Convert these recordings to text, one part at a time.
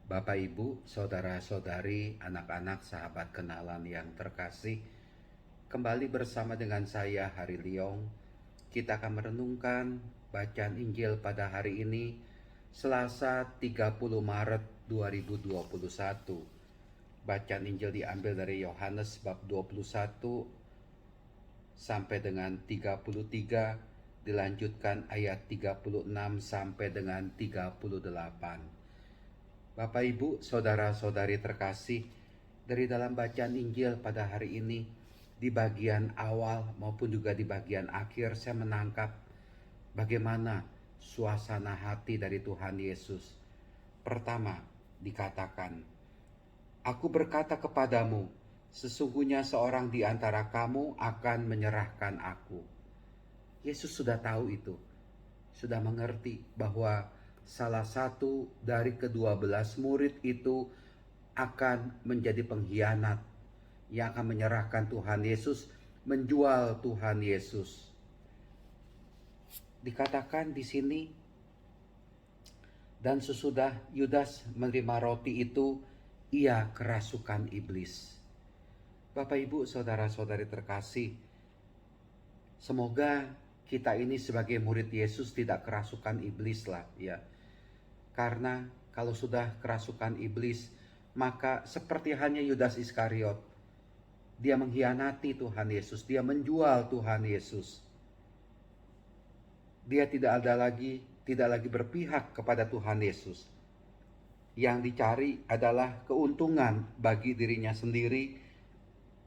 Bapak, Ibu, saudara-saudari, anak-anak, sahabat kenalan yang terkasih, kembali bersama dengan saya Hari Liong. Kita akan merenungkan bacaan Injil pada hari ini, Selasa 30 Maret 2021. Bacaan Injil diambil dari Yohanes bab 21 sampai dengan 33, dilanjutkan ayat 36 sampai dengan 38. Bapak, Ibu, saudara-saudari terkasih, dari dalam bacaan Injil pada hari ini, di bagian awal maupun juga di bagian akhir, saya menangkap bagaimana suasana hati dari Tuhan Yesus. Pertama, dikatakan, "Aku berkata kepadamu, sesungguhnya seorang di antara kamu akan menyerahkan aku." Yesus sudah tahu itu, sudah mengerti bahwa salah satu dari ke-12 murid itu akan menjadi pengkhianat yang akan menyerahkan Tuhan Yesus, menjual Tuhan Yesus. Dikatakan di sini, dan sesudah Yudas menerima roti itu, ia kerasukan iblis. Bapak, Ibu, saudara-saudari terkasih, semoga kita ini sebagai murid Yesus tidak kerasukan iblis lah ya. Karena kalau sudah kerasukan iblis, maka seperti hanya Yudas Iskariot, dia mengkhianati Tuhan Yesus, dia menjual Tuhan Yesus. Dia tidak lagi berpihak kepada Tuhan Yesus. Yang dicari adalah keuntungan bagi dirinya sendiri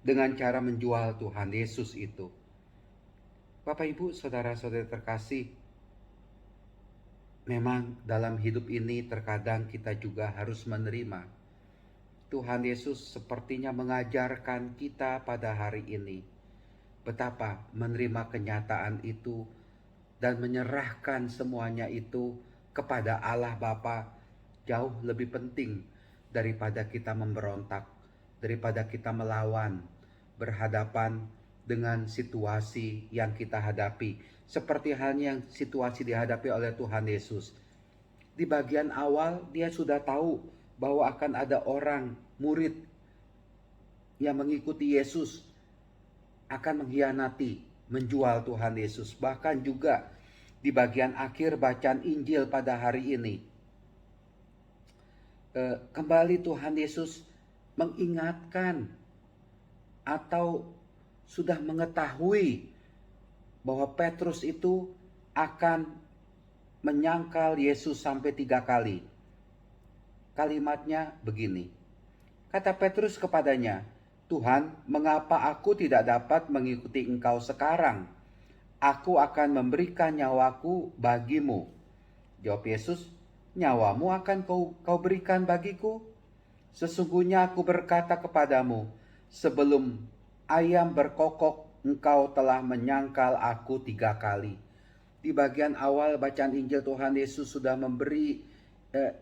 dengan cara menjual Tuhan Yesus itu. Bapak, Ibu, saudara-saudari terkasih, memang dalam hidup ini terkadang kita juga harus menerima. Tuhan Yesus sepertinya mengajarkan kita pada hari ini betapa menerima kenyataan itu dan menyerahkan semuanya itu kepada Allah Bapa jauh lebih penting daripada kita memberontak, daripada kita melawan, berhadapan dengan situasi yang kita hadapi, seperti halnya yang situasi dihadapi oleh Tuhan Yesus. Di bagian awal dia sudah tahu bahwa akan ada orang murid yang mengikuti Yesus akan mengkhianati, menjual Tuhan Yesus. Bahkan juga di bagian akhir bacaan Injil pada hari ini, kembali Tuhan Yesus mengingatkan atau sudah mengetahui bahwa Petrus itu akan menyangkal Yesus sampai 3 kali. Kalimatnya begini, kata Petrus kepadanya, "Tuhan, mengapa aku tidak dapat mengikuti Engkau sekarang? Aku akan memberikan nyawaku bagimu." Jawab Yesus, "Nyawamu akan kau berikan bagiku? Sesungguhnya aku berkata kepadamu, sebelum ayam berkokok, engkau telah menyangkal aku 3 kali." Di bagian awal bacaan Injil, Tuhan Yesus sudah memberi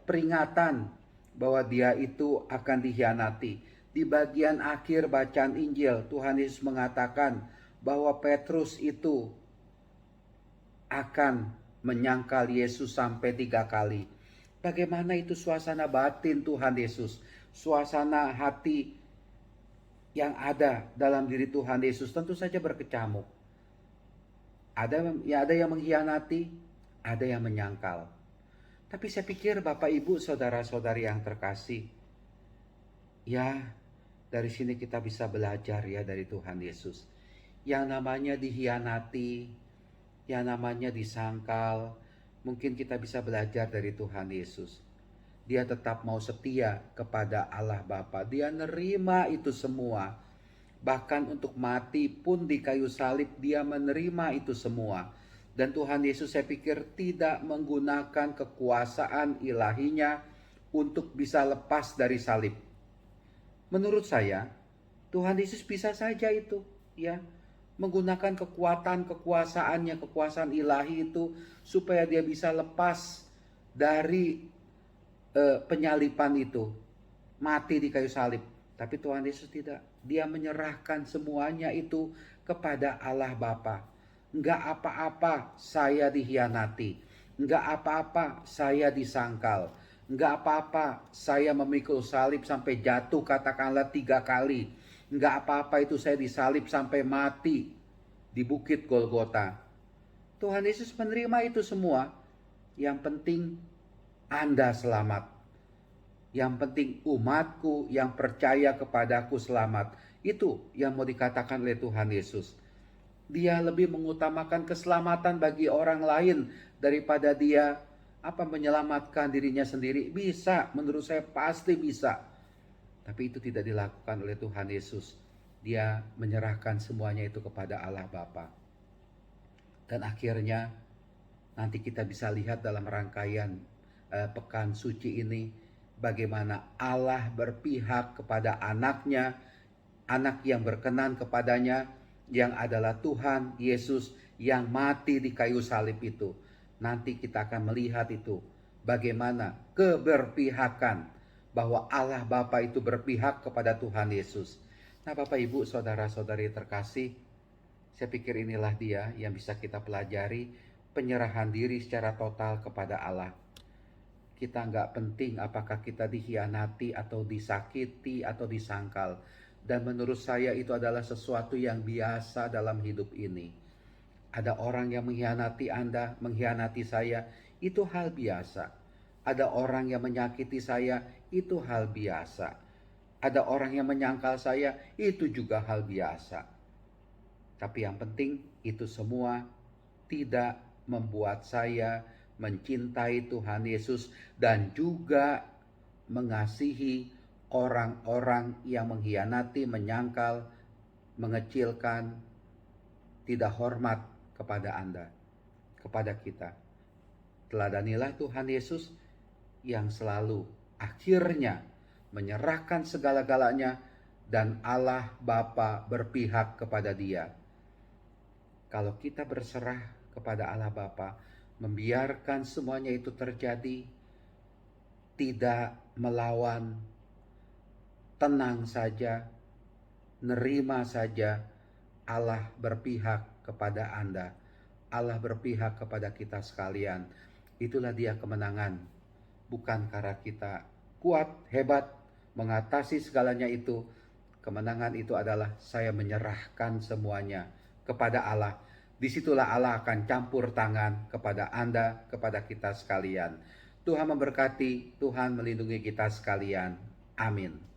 peringatan bahwa dia itu akan dikhianati. Di bagian akhir bacaan Injil, Tuhan Yesus mengatakan bahwa Petrus itu akan menyangkal Yesus sampai 3 kali. Bagaimana itu suasana batin Tuhan Yesus, suasana hati yang ada dalam diri Tuhan Yesus? Tentu saja berkecamuk. Ada yang mengkhianati, ada yang menyangkal. Tapi saya pikir Bapak, Ibu, saudara-saudari yang terkasih, ya dari sini kita bisa belajar ya dari Tuhan Yesus. Yang namanya dikhianati, yang namanya disangkal, mungkin kita bisa belajar dari Tuhan Yesus. Dia tetap mau setia kepada Allah Bapa. Dia nerima itu semua. Bahkan untuk mati pun di kayu salib, dia menerima itu semua. Dan Tuhan Yesus, saya pikir, tidak menggunakan kekuasaan ilahinya untuk bisa lepas dari salib. Menurut saya, Tuhan Yesus bisa saja itu ya menggunakan kekuasaan-kekuasaannya, kekuasaan ilahi itu supaya dia bisa lepas dari penyalipan itu, mati di kayu salib. Tapi Tuhan Yesus tidak. Dia menyerahkan semuanya itu kepada Allah Bapa. Enggak apa-apa saya dikhianati, enggak apa-apa saya disangkal, Enggak apa-apa saya memikul salib sampai jatuh katakanlah 3 kali. Enggak apa-apa itu saya disalib sampai mati di bukit Golgota. Tuhan Yesus menerima itu semua. Yang penting Anda selamat. Yang penting umatku yang percaya kepadaku selamat. Itu yang mau dikatakan oleh Tuhan Yesus. Dia lebih mengutamakan keselamatan bagi orang lain daripada dia menyelamatkan dirinya sendiri. Bisa, menurut saya pasti bisa. Tapi itu tidak dilakukan oleh Tuhan Yesus. Dia menyerahkan semuanya itu kepada Allah Bapa. Dan akhirnya nanti kita bisa lihat dalam rangkaian pekan suci ini bagaimana Allah berpihak kepada anaknya, anak yang berkenan kepadanya, yang adalah Tuhan Yesus yang mati di kayu salib itu. Nanti kita akan melihat itu, bagaimana keberpihakan, bahwa Allah Bapa itu berpihak kepada Tuhan Yesus. Nah Bapak Ibu saudara-saudari terkasih, saya pikir inilah dia yang bisa kita pelajari, penyerahan diri secara total kepada Allah. Kita nggak penting apakah kita dikhianati atau disakiti atau disangkal. Dan menurut saya itu adalah sesuatu yang biasa dalam hidup ini. Ada orang yang mengkhianati Anda, mengkhianati saya, itu hal biasa. Ada orang yang menyakiti saya, itu hal biasa. Ada orang yang menyangkal saya, itu juga hal biasa. Tapi yang penting itu semua tidak membuat saya mencintai Tuhan Yesus dan juga mengasihi orang-orang yang mengkhianati, menyangkal, mengecilkan, tidak hormat kepada Anda, kepada kita. Teladanilah Tuhan Yesus yang selalu akhirnya menyerahkan segala-galanya dan Allah Bapa berpihak kepada Dia. Kalau kita berserah kepada Allah Bapa, membiarkan semuanya itu terjadi, tidak melawan, tenang saja, nerima saja, Allah berpihak kepada Anda. Allah berpihak kepada kita sekalian. Itulah dia kemenangan. Bukan karena kita kuat, hebat, mengatasi segalanya itu. Kemenangan itu adalah saya menyerahkan semuanya kepada Allah. Disitulah Allah akan campur tangan kepada Anda, kepada kita sekalian. Tuhan memberkati, Tuhan melindungi kita sekalian. Amin.